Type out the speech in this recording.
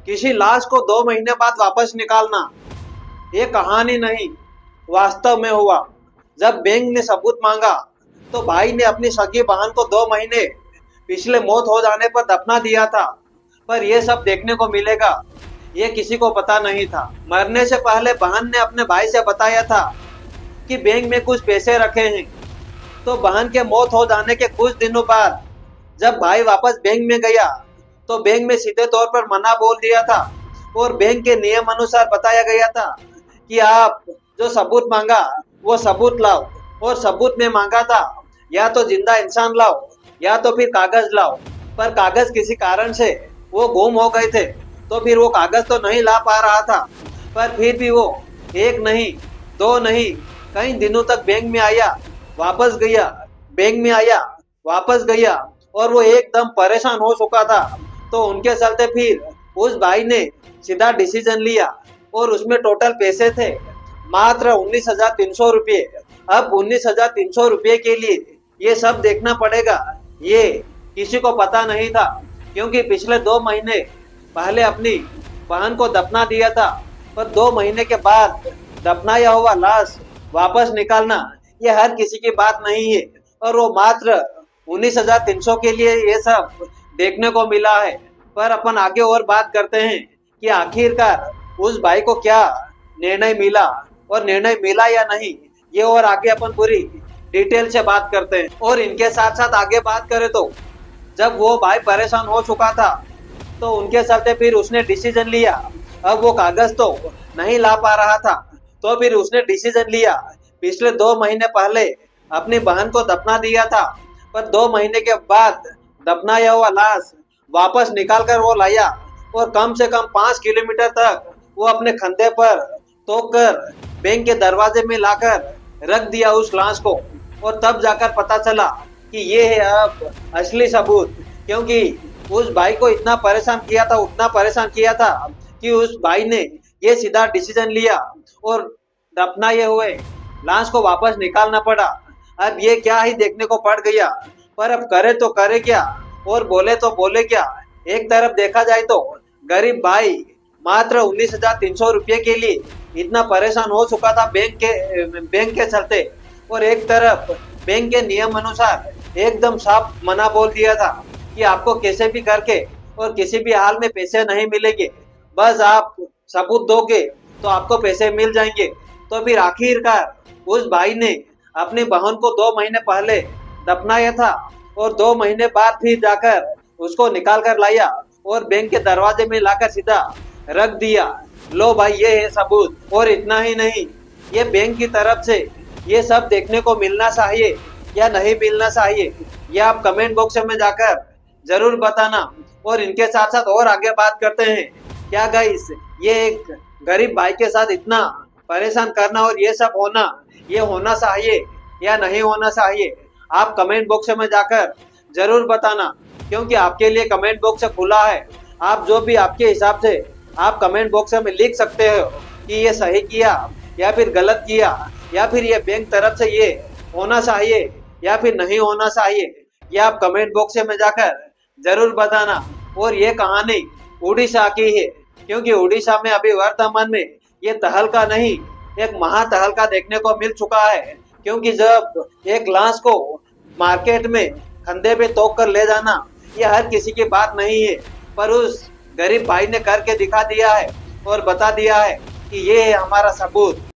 किसी लाश को 2 महीने बाद वापस निकालना ये कहानी नहीं, वास्तव में हुआ। जब बैंक ने सबूत मांगा तो भाई ने अपनी सगी बहन को 2 महीने पिछले मौत हो जाने पर दफना दिया था। पर यह सब देखने को मिलेगा ये किसी को पता नहीं था। मरने से पहले बहन ने अपने भाई से बताया था कि बैंक में कुछ पैसे रखे हैं। तो बहन के मौत हो जाने के कुछ दिनों बाद जब भाई वापस बैंक में गया तो बैंक में सीधे तौर पर मना बोल दिया था और बैंक के नियम अनुसार बताया गया था कि आप जो सबूत मांगा वो सबूत लाओ। और सबूत में मांगा था या तो जिंदा इंसान लाओ या तो फिर कागज लाओ। पर कागज किसी कारण से वो गुम हो गए थे तो फिर वो कागज तो नहीं ला पा रहा था। पर फिर भी वो एक नहीं, दो नहीं, कई दिनों तक बैंक में आया वापस गया, बैंक में आया वापस गया और वो एकदम परेशान हो चुका था। तो उनके चलते फिर उस भाई ने सीधा डिसीजन लिया और उसमें टोटल पैसे थे मात्र 19,300 रुपये। अब 19,300 रुपये के लिए ये सब देखना पड़ेगा, ये किसी को पता नहीं था। क्योंकि पिछले 2 महीने पहले अपनी बहन को दफना दिया था, पर 2 महीने के बाद दफनाया हुआ लाश वापस निकालना ये हर किसी की बात नहीं है। और वो मात्र 19,300 के लिए ये सब देखने को मिला है। पर अपन आगे और बात करते हैं कि आखिरकार उस भाई को क्या निर्णय मिला और निर्णय मिला या नहीं, ये और आगे अपन पूरी डिटेल से बात करते हैं। और इनके साथ साथ आगे बात करें तो जब वो भाई परेशान हो चुका था तो उनके चलते फिर उसने डिसीजन लिया। अब वो कागज तो नहीं ला पा रहा था तो फिर उसने डिसीजन लिया पिछले 2 महीने पहले अपनी बहन को दफना दिया था, पर 2 महीने के बाद दफनाया हुआ लाश वापस निकाल कर वो लाया और कम से कम 5 किलोमीटर तक वो अपने कंधे पर तोड़ कर बैंक के दरवाजे में लाकर रख दिया उस लाश को। और तब जाकर पता चला कि ये है अब असली सबूत। क्योंकि उस भाई को इतना परेशान किया था, उतना परेशान किया था कि उस भाई ने ये सीधा डिसीजन लिया और दफनाए हुए लाश को वापस निकालना पड़ा। अब ये क्या ही देखने को पड़ गया, पर अब करे तो करे क्या और बोले तो बोले क्या। एक तरफ देखा जाए तो गरीब भाई मात्र 19,300 रुपये के लिए इतना परेशान हो चुका था बैंक के चलते, और एक तरफ बैंक के नियम अनुसार एकदम साफ मना बोल दिया था कि आपको कैसे भी करके और किसी भी हाल में पैसे नहीं मिलेंगे, बस आप सबूत दोगे तो आपको पैसे मिल जाएंगे। तो फिर आखिरकार उस भाई ने अपनी बहन को 2 महीने पहले दफनाया था और 2 महीने बाद फिर जाकर उसको निकाल कर लाया और बैंक के दरवाजे में लाकर सीधा रख दिया। लो भाई ये है सबूत। और इतना ही नहीं, ये बैंक की तरफ से ये सब देखने को मिलना चाहिए या नहीं मिलना चाहिए, ये आप कमेंट बॉक्स में जाकर जरूर बताना। और इनके साथ साथ और आगे बात करते हैं, क्या गाइस ये एक गरीब भाई के साथ इतना परेशान करना और ये सब होना, ये होना चाहिए या नहीं होना चाहिए, आप कमेंट बॉक्स में जाकर जरूर बताना। क्योंकि आपके लिए कमेंट बॉक्स खुला है, आप जो भी आपके हिसाब से आप कमेंट बॉक्स में लिख सकते हो कि ये सही किया या फिर गलत किया, या फिर ये बैंक तरफ से ये होना चाहिए या फिर नहीं होना चाहिए, ये आप कमेंट बॉक्स में जाकर जरूर बताना। और ये कहानी उड़ीसा की है, क्योंकि उड़ीसा में अभी वर्तमान में ये तहलका नहीं, एक महातहलका देखने को मिल चुका है। क्योंकि जब एक लाश को मार्केट में कंधे पे तोड़ कर ले जाना ये हर किसी की बात नहीं है, पर उस गरीब भाई ने करके दिखा दिया है और बता दिया है कि ये है हमारा सबूत।